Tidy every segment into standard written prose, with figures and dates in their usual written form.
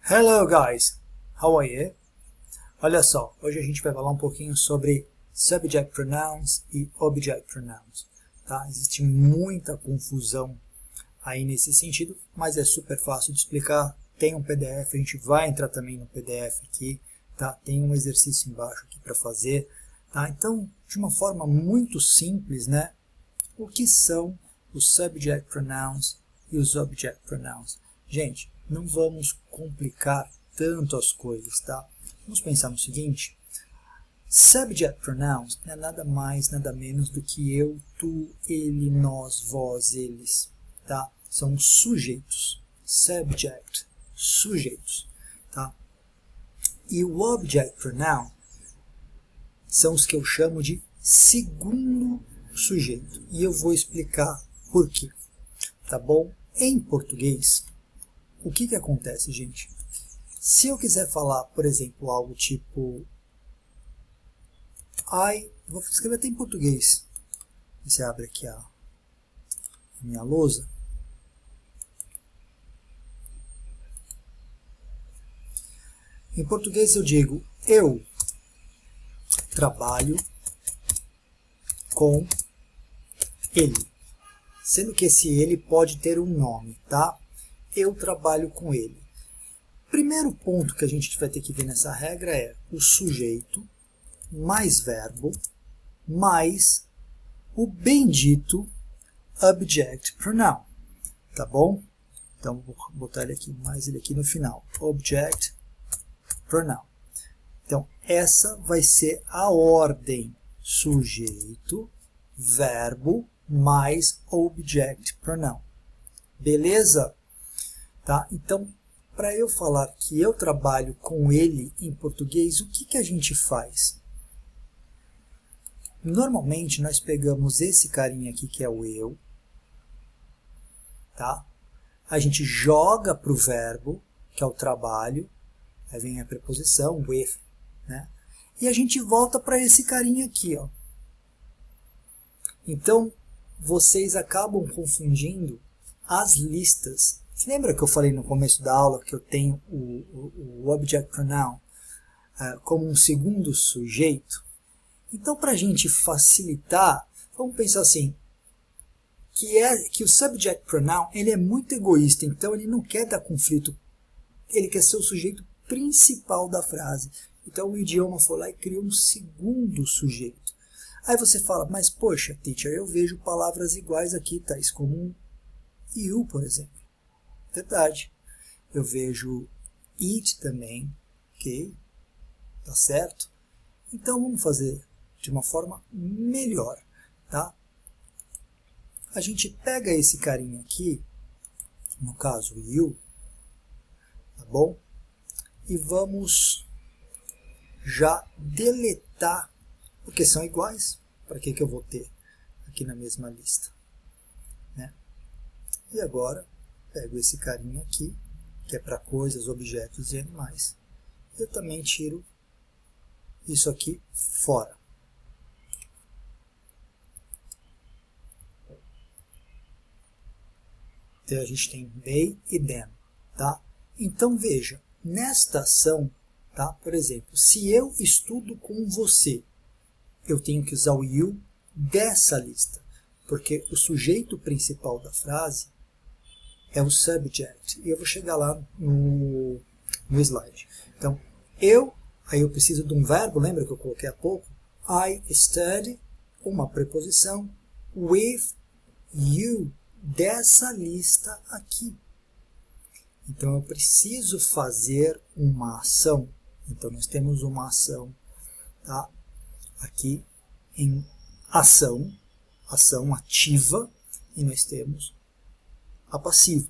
Hello guys, how are you? Olha só, hoje a gente vai falar um pouquinho sobre subject pronouns e object pronouns, tá? Existe muita confusão aí nesse sentido, mas é super fácil de explicar. Tem um PDF, a gente vai entrar também no PDF aqui, tá? Tem um exercício embaixo aqui para fazer, tá? Então, de uma forma muito simples, né? O que são os subject pronouns e os object pronouns? Gente, não vamos complicar tanto as coisas, tá? Vamos pensar no seguinte: subject pronouns não é nada mais, nada menos do que eu, tu, ele, nós, vós, eles, tá? São sujeitos. Subject, sujeitos, tá? E o object pronoun são os que eu chamo de segundo sujeito. E eu vou explicar por quê, tá bom? Em português, o que acontece, gente? Se eu quiser falar, por exemplo, algo tipo vou escrever até em português. Você abre aqui a minha lousa. Em português eu digo, eu trabalho com ele. Sendo que esse ele pode ter um nome, tá? Eu trabalho com ele. Primeiro ponto que a gente vai ter que ver nessa regra é o sujeito mais verbo mais o bendito object pronoun, tá bom? Então vou botar ele aqui, mais ele aqui no final, object pronoun. Então essa vai ser a ordem: sujeito, verbo mais object pronoun. Beleza? Tá? Então, para eu falar que eu trabalho com ele em português, o que a gente faz? Normalmente nós pegamos esse carinha aqui que é o eu, tá? A gente joga para o verbo, que é o trabalho, aí vem a preposição, with, né? E a gente volta para esse carinha aqui, ó. Então, vocês acabam confundindo as listas. Você lembra que eu falei no começo da aula que eu tenho o object pronoun como um segundo sujeito? Então, para a gente facilitar, vamos pensar assim, que o subject pronoun ele é muito egoísta, então ele não quer dar conflito, ele quer ser o sujeito principal da frase. Então o idioma foi lá e criou um segundo sujeito. Aí você fala, mas poxa, teacher, eu vejo palavras iguais aqui, tais como you, por exemplo. Verdade. Eu vejo it também, ok? Tá certo? Então vamos fazer de uma forma melhor, tá? A gente pega esse carinha aqui, no caso you, tá bom? E vamos já deletar, porque são iguais. Para que eu vou ter aqui na mesma lista? Né? E agora, pego esse carinha aqui, que é para coisas, objetos e animais. Eu também tiro isso aqui fora. Então a gente tem they e them, tá? Então veja, nesta ação, tá? Por exemplo, se eu estudo com você, eu tenho que usar o you dessa lista, porque o sujeito principal da frase é o subject, e eu vou chegar lá no slide. Então, aí eu preciso de um verbo, lembra que eu coloquei há pouco? I study, uma preposição, with you, dessa lista aqui. Então, eu preciso fazer uma ação. Então, nós temos uma ação, tá? Aqui em ação ativa, e nós temos a passiva.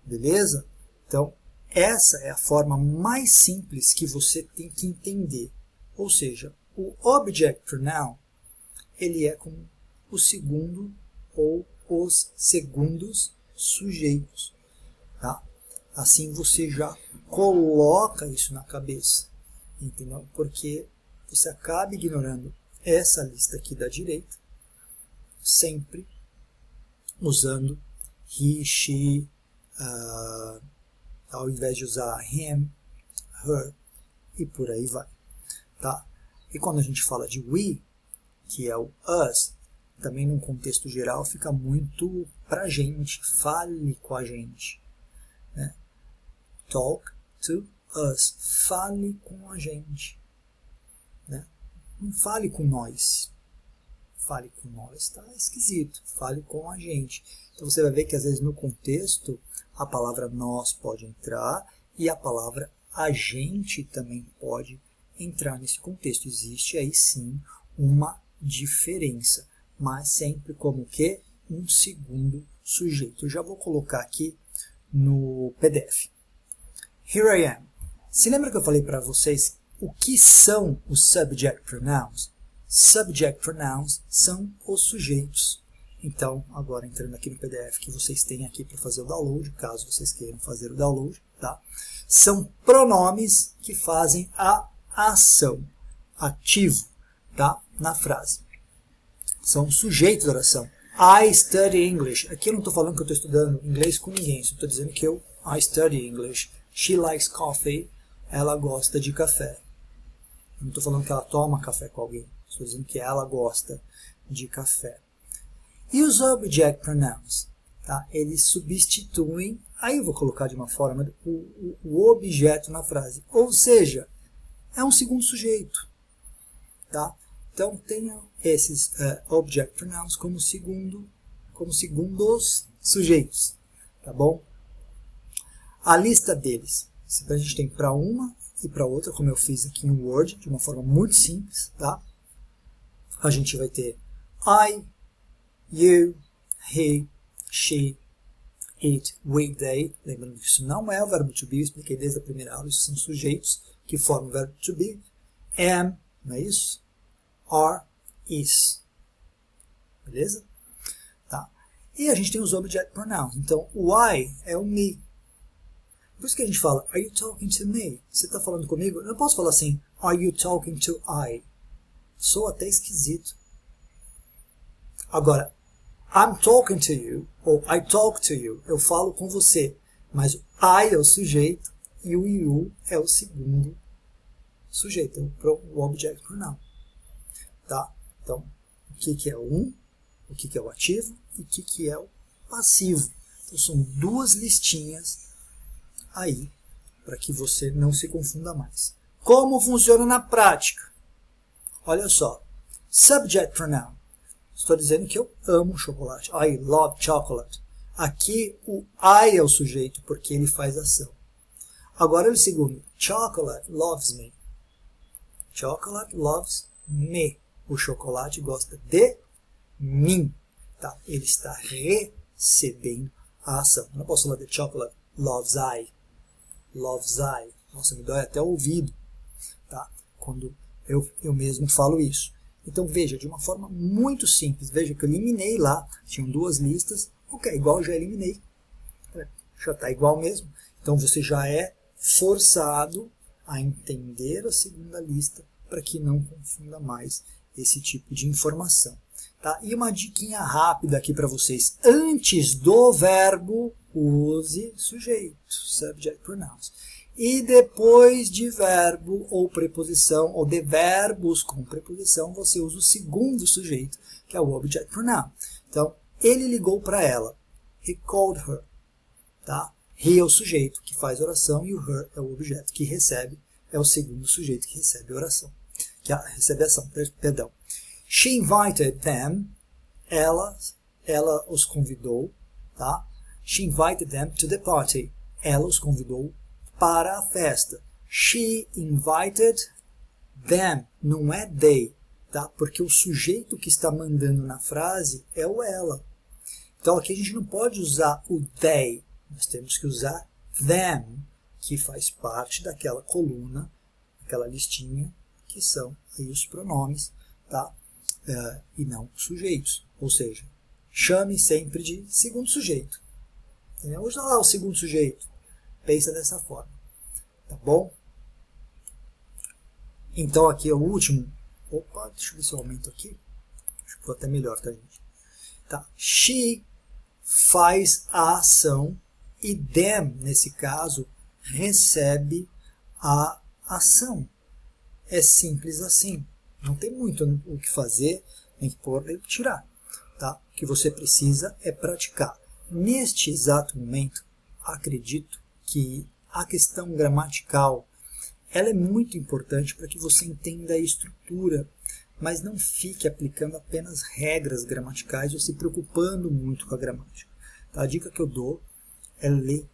Beleza? Então, essa é a forma mais simples que você tem que entender. Ou seja, o object pronoun, ele é como o segundo ou os segundos sujeitos. Tá? Assim você já coloca isso na cabeça. Entendeu? Porque você acaba ignorando essa lista aqui da direita, sempre usando he, she, ao invés de usar him, her e por aí vai, tá? E quando a gente fala de we, que é o us, também num contexto geral fica muito pra gente, fale com a gente, né? Talk to us, fale com a gente, né? Não fale com nós. Fale com nós, tá esquisito. Fale com a gente. Então você vai ver que às vezes no contexto a palavra nós pode entrar e a palavra a gente também pode entrar nesse contexto. Existe aí sim uma diferença, mas sempre como que um segundo sujeito. Eu já vou colocar aqui no PDF. Here I am. Se lembra que eu falei para vocês o que são os subject pronouns? Subject pronouns são os sujeitos. Então, agora entrando aqui no PDF que vocês têm aqui para fazer o download, caso vocês queiram fazer o download, tá? São pronomes que fazem a ação, ativo, tá? Na frase. São sujeitos da oração. I study English. Aqui eu não estou falando que eu estou estudando inglês com ninguém, só estou dizendo que I study English. She likes coffee. Ela gosta de café. Eu não estou falando que ela toma café com alguém. Estou dizendo que ela gosta de café. E os object pronouns? Tá? Eles substituem, aí eu vou colocar de uma forma, o objeto na frase. Ou seja, é um segundo sujeito. Tá? Então, tenha esses object pronouns como segundos sujeitos. Tá bom? A lista deles. A gente tem para uma e para outra, como eu fiz aqui em Word, de uma forma muito simples. Tá? A gente vai ter I, you, he, she, it, we, they. Lembrando que isso não é o verbo to be, eu expliquei desde a primeira aula, isso são sujeitos que formam o verbo to be. Am, não é isso? Are, is. Beleza? Tá. E a gente tem os object pronouns. Então, o I é o me. Por isso que a gente fala, are you talking to me? Você está falando comigo? Eu não posso falar assim, are you talking to I? Sou até esquisito. Agora, I'm talking to you, ou I talk to you, eu falo com você. Mas o I é o sujeito e o you é o segundo sujeito, o object pronoun. Tá? Então, o que é o o que é o ativo e o que é o passivo. Então, são duas listinhas aí, para que você não se confunda mais. Como funciona na prática? Olha só, subject pronoun. Estou dizendo que eu amo chocolate. I love chocolate. Aqui o I é o sujeito porque ele faz ação. Agora o segundo. Chocolate loves me. Chocolate loves me. O chocolate gosta de mim. Tá? Ele está recebendo a ação. Eu não posso falar de chocolate loves I. Loves I. Nossa, me dói até o ouvido. Tá? Quando eu mesmo falo isso. Então veja, de uma forma muito simples, veja que eu eliminei lá, tinham duas listas, ok, igual eu já eliminei, já está igual mesmo, então você já é forçado a entender a segunda lista para que não confunda mais esse tipo de informação. Tá? E uma diquinha rápida aqui para vocês, antes do verbo, use sujeito, subject pronouns. E depois de verbo ou preposição, ou de verbos com preposição, você usa o segundo sujeito, que é o object pronoun. Então, ele ligou para ela. He called her. Tá? He é o sujeito que faz oração e o her é o objeto que recebe, é o segundo sujeito que recebe a oração. Que recebe a ação, perdão. She invited them. Ela os convidou. Tá? She invited them to the party. Ela os convidou para a festa. She invited them, não é they, tá? Porque o sujeito que está mandando na frase é o ela. Então aqui a gente não pode usar o they, nós temos que usar them, que faz parte daquela coluna, aquela listinha, que são aí os pronomes, tá? E não sujeitos. Ou seja, chame sempre de segundo sujeito. Entendeu? Usa lá o segundo sujeito. Pensa dessa forma, tá bom? Então aqui é o último. Opa, deixa eu ver se eu aumento aqui. Acho que ficou até melhor, tá, gente? Tá. She faz a ação e them, nesse caso, recebe a ação. É simples assim. Não tem muito o que fazer, nem que pôr, nem que tirar. Tá? O que você precisa é praticar. Neste exato momento, acredito que a questão gramatical ela é muito importante para que você entenda a estrutura, mas não fique aplicando apenas regras gramaticais ou se preocupando muito com a gramática. Tá? A dica que eu dou é ler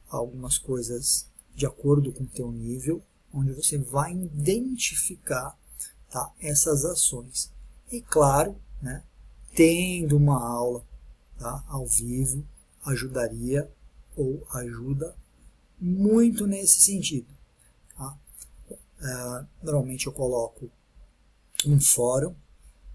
algumas coisas de acordo com o teu nível, onde você vai identificar, tá, essas ações. E claro, né, tendo uma aula, tá, ao vivo, ajudaria ou ajuda muito nesse sentido. Tá? Normalmente eu coloco um fórum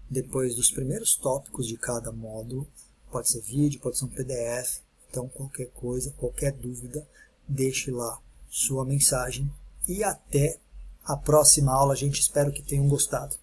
depois dos primeiros tópicos de cada módulo, pode ser vídeo, pode ser um PDF, então qualquer coisa, qualquer dúvida, deixe lá sua mensagem e até a próxima aula, gente, espero que tenham gostado.